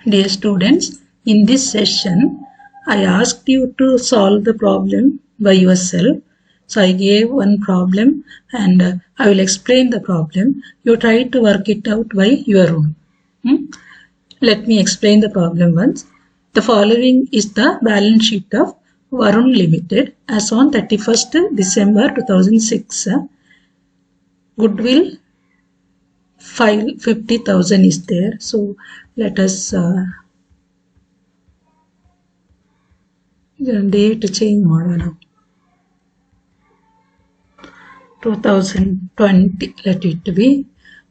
Dear students, in this session, I asked you to solve the problem by yourself. So I gave one problem and I will explain the problem. You try to work it out by your own. Let me explain the problem once. The following is the balance sheet of Varun Limited as on 31st December 2006. Goodwill 50,000 is there. So let us date change model 2020, let it be.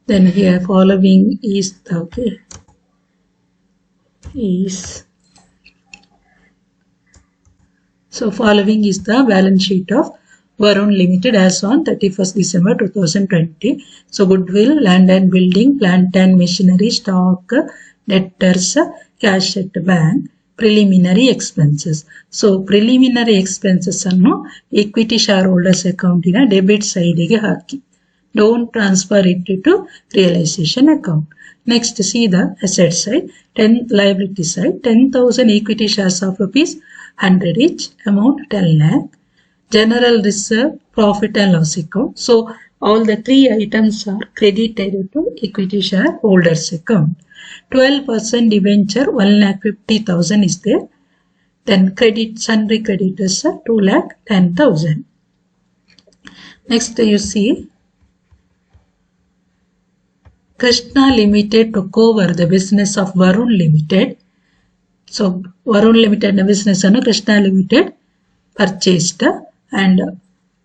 Then here following is the following is the balance sheet of Varun Limited as on 31st December 2020. So goodwill, land and building, plant and machinery, stock, debtors, cash at bank, preliminary expenses. So preliminary expenses annu equity shareholders account in a debit side ge haki. Don't transfer it to realization account. Next, see the asset side, 10 liability side, 10,000 equity shares of rupees 100 each, amount 10 lakh. General reserve, profit and loss account. So all the three items are credited to equity shareholders account. 12% debenture 1,50,000 is there. Then sundry creditors are 2,10,000. Next you see Krishna Limited took over the business of Varun Limited. So Varun Limited business and Krishna Limited purchased and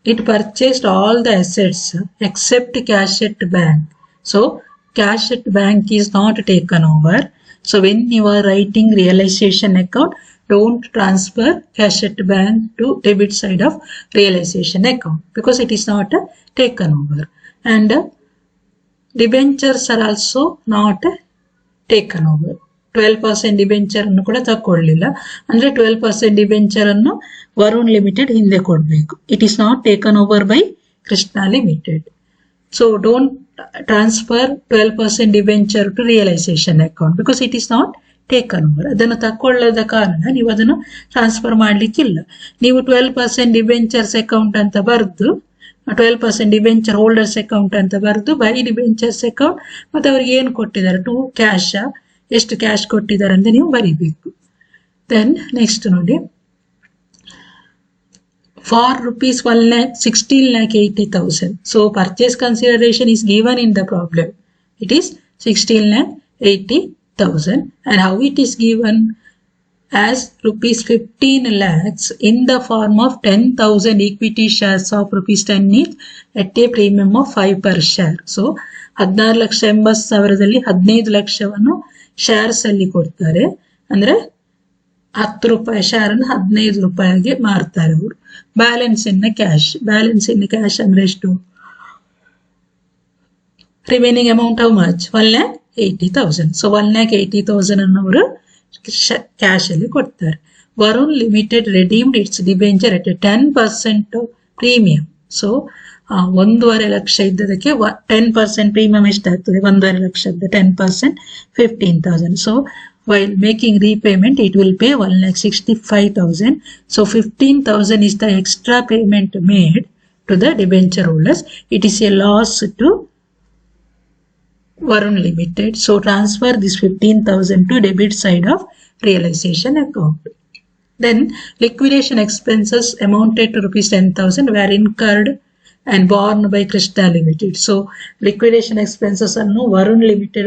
it purchased all the assets except cash at bank. So cash at bank is not taken over. So when you are writing realization account, don't transfer cash at bank to debit side of realization account because it is not taken over. And debentures are also not taken over. 12% debenture ಅನ್ನು ಕೂಡ ತಕೊಳ್ಳಿಲ್ಲ ಅಂದ್ರೆ 12% debenture ಅನ್ನು Varun limited ಹಿಂದೆ ಕೊಡಬೇಕು. It is not taken over by Krishna limited. So don't transfer 12% debenture to realisation account because it is not taken over. ಅದನ್ನು ತಕೊಳ್ಳದ ಕಾರಣ ನೀವು ಅದನ್ನು ಟ್ರಾನ್ಸ್ಫರ್ ಮಾಡ್ಲಿಕ್ಕಿಲ್ಲ. ನೀವು 12% ಡಿಬೆಂಚರ್ಸ್ ಅಕೌಂಟ್ ಅಂತ ಬರೆದು 12% ಡಿಬೆಂಚರ್ ಹೋಲ್ಡರ್ಸ್ ಅಕೌಂಟ್ ಅಂತ ಬರೆದು ಬೈ ಡಿಬೆಂಚರ್ಸ್ ಅಕೌಂಟ್ ಮತ್ತೆ ಅವ್ರಿಗೆ ಏನು ಕೊಟ್ಟಿದ್ದಾರೆ ಟು ಕ್ಯಾಶ್ ಎಷ್ಟು ಕ್ಯಾಶ್ ಕೊಟ್ಟಿದ್ದಾರೆ ಅಂತ ನೀವು ಬರೀಬೇಕು. ದೆನ್ ನೆಕ್ಸ್ಟ್ ನೋಡಿ for rupees 16,80,000. So purchase consideration is given in the problem. It is 16,80,000 and how it is given as rupees 15 lakhs in the form of 10,000 equity shares of rupees 10 each at a premium of 5 per share. So 16,80,000 15 ಲಕ್ಷವನ್ನು shares ಅಲ್ಲಿ ಕೊಡ್ತಾರೆ ಅಂದ್ರೆ 10 ರೂಪಾಯಿ share ಅನ್ನು 15 ರೂಪಾಯಿಗೆ ಮಾರ್ತಾರೆ ಅವರು. Balance ಇನ್ cash ಅಂದ್ರೆ ಎಷ್ಟು? Remaining amount how much? 1,80,000. So 1,80,000 ಅನ್ನು ಅವರು ಕ್ಯಾಶ್ ಅಲ್ಲಿ ಕೊಡ್ತಾರೆ. Varun limited redeemed its debenture at 10% premium. So 1.5 lakh ಇದ್ದದಕ್ಕೆ 10% ಪ್ರೀಮಿಯಂ ಎಷ್ಟಾಗ್ತದೆ? 1.5 ಲಕ್ಷದ 10% 15,000. So while making repayment it will pay 1,65,000. So 15,000 is the extra payment made to the debenture holders. It is a loss to Varun Limited. So transfer this 15,000 to debit side of realization account. Then liquidation expenses amounted to rupees 10,000 were incurred and borne by Krishna Limited. So liquidation expenses annu Varun Limited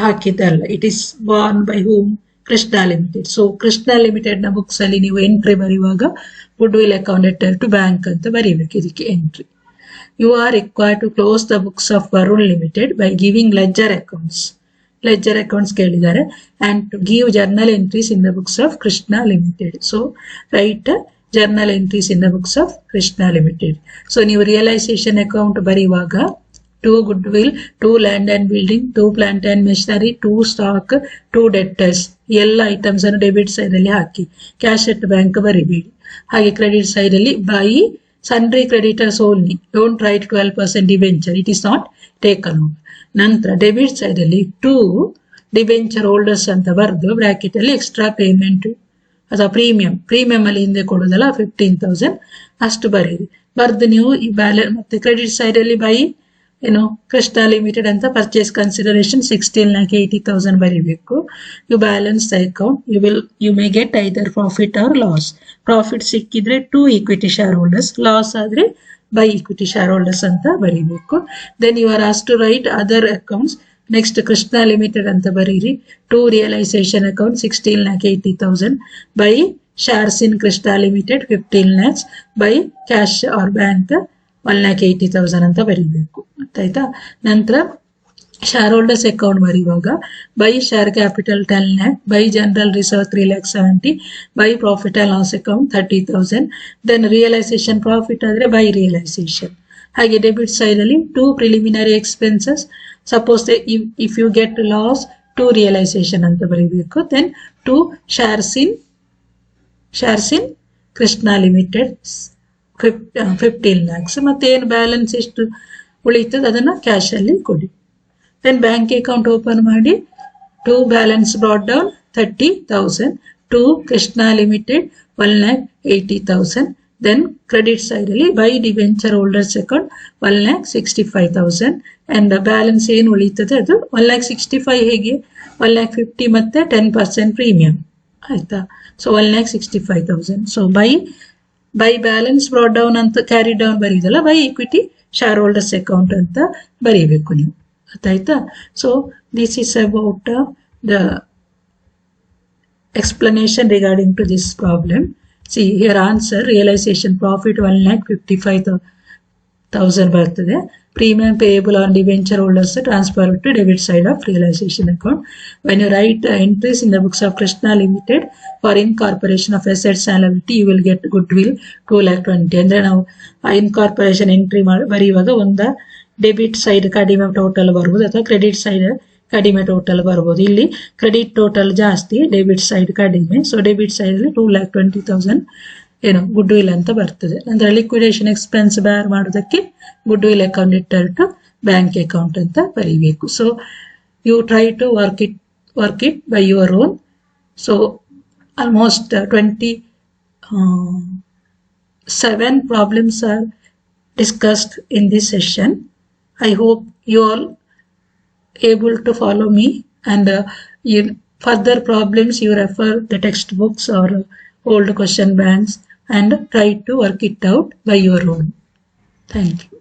ಹಾಕಿದಲ್ಲ. It is born by whom? Krishna limited. So Krishna limited ನ books ಅಲ್ಲಿ ನೀವು entry ಬರೆಯುವಾಗ goodwill account to bank ಅಂತ ಬರೀಬೇಕು. ಇದಕ್ಕೆ entry. You are required to close the books of Varun limited by giving ledger accounts ಕೇಳಿದ್ದಾರೆ and to give journal entries in the books of Krishna limited. So write journal entries in the books of Krishna limited. So ನೀವು realisation account ಬರೆಯುವಾಗ 2 goodwill, 2 land and building, 2 plant and machinery, 2 stock, 2 debtors ಎಲ್ಲ items ಅನ್ನು debit side ಅಲ್ಲಿ ಹಾಕಿ cash at bank ಬರಿಬೇಡಿ. ಹಾಗೆ credit side ಅಲ್ಲಿ by sundry creditors only. Don't write 12% debenture. It is not taken over. ನಂತರ debit side ಅಲ್ಲಿ 2 debenture holders ಅಂತ ಬರೆದು bracket ಅಲ್ಲಿ ಎಕ್ಸ್ಟ್ರಾ ಪೇಮೆಂಟ್ ಅಥವಾ ಪ್ರೀಮಿಯಂ ಅಲ್ಲಿ ಹಿಂದೆ ಕೊಡೋದಲ್ಲ 15,000 ಅಷ್ಟು ಬರೀರಿ. ಬರ್ದು ನೀವು ಈ ಬ್ಯಾಲೆನ್ಸ್ ಮತ್ತೆ ಕ್ರೆಡಿಟ್ ಸೈಡ್ ಅಲ್ಲಿ ಬೈ ಏನು ಕೃಷ್ಣ ಲಿಮಿಟೆಡ್ ಅಂತ ಪರ್ಚೇಸ್ ಕನ್ಸಿಡರೇಷನ್ 16,80,000 ಬರೀಬೇಕು. You balance the account. You may get either profit or loss. Profit ಸಿಕ್ಕಿದ್ರೆ to equity shareholders, loss ಆದ್ರೆ ಬೈ ಈಕ್ವಿಟಿ ಶೇರ್ ಹೋಲ್ಡರ್ಸ್ ಅಂತ ಬರೀಬೇಕು. Then you are as to write other accounts. Next Krishna limited ಅಂತ ಬರೀರಿ. To realisation account 16,80,000 by shares in Krishna Limited 15 lakhs by cash or bank 1,80,000 ಅಂತ ಬರೀಬೇಕು. ಆಯ್ತಾ? ನಂತರ shareholders account ಬರೆಯುವಾಗ by share capital 10 lakh, by general reserve 3,70,000, by profit and loss account 30,000. Then realisation profit ಆದ್ರೆ by realisation. ಹಾಗೆ debit side ಅಲ್ಲಿ to preliminary expenses. Suppose if you get loss to realisation ಅಂತ ಬರೀಬೇಕು. Then to shares in Krishna limited 15 lakhs. ಮತ್ತೆ ಏನು balance ಎಷ್ಟು ಉಳಿತದೆ ಅದನ್ನ ಕ್ಯಾಶ್ ಅಲ್ಲಿ ಕೊಡಿ. ದೆನ್ ಬ್ಯಾಂಕ್ ಅಕೌಂಟ್ ಓಪನ್ ಮಾಡಿ to balance brought down 30,000 to Krishna limited 1,80,000. Then credit side ಅಲ್ಲಿ by debenture holders account 1,65,000 and balance ಏನು ಉಳಿತದೆ ಅದು 1,65,000 ಹೇಗೆ 1,50,000 ಮತ್ತೆ 10% ಪ್ರೀಮಿಯಂ. ಆಯ್ತಾ? So 1,65,000. So by balance brought down ಅಂತ ಕ್ಯಾರಿ ಡೌನ್ ಬರೀದಲ್ಲ, by equity shareholders account ಅಂತ ಬರೀಬೇಕು ನೀವು. ಆಯ್ತಾ? So this is about the explanation regarding to this problem. See here answer, realization profit 1,55,000 ಬರ್ತದೆ. Premium payable on debenture holders transfer to debit side of realization account. When you write entries in the books of Krishna Limited for incorporation of assets and liability, you will get goodwill 2,20,000. ಅಂದ್ರೆ ನಾವು incorporation entry ಬರೆಯುವಾಗ ಒಂದ debit side ಕಡಿಮೆ total ಬರ್ಬೋದು ಅಥವಾ credit side ಕಡಿಮೆ total ಬರ್ಬೋದು. ಇಲ್ಲಿ ಕ್ರೆಡಿಟ್ ಟೋಟಲ್ ಜಾಸ್ತಿ, ಡೆಬಿಟ್ ಸೈಡ್ ಕಡಿಮೆ. ಸೊ ಡೆಬಿಟ್ ಸೈಡ್ ಅಲ್ಲಿ 2,20,000 ಏನು ಗುಡ್ ವಿಲ್ ಅಂತ ಬರ್ತದೆ. ನಂತರ ಲಿಕ್ವಿಡೇಷನ್ ಎಕ್ಸ್ಪೆನ್ಸ್ ಬೇರ್ ಮಾಡೋದಕ್ಕೆ ಗುಡ್ ವಿಲ್ ಅಕೌಂಟ್ ಇಟ್ಟರ್ ಟು ಬ್ಯಾಂಕ್ ಅಕೌಂಟ್ ಅಂತ ಬರೀಬೇಕು. So you try to work it by your own. So almost 27 problems are discussed in this session. I hope you all able to follow me, and in further problems you refer the textbooks or old question banks and try to work it out by your own. Thank you.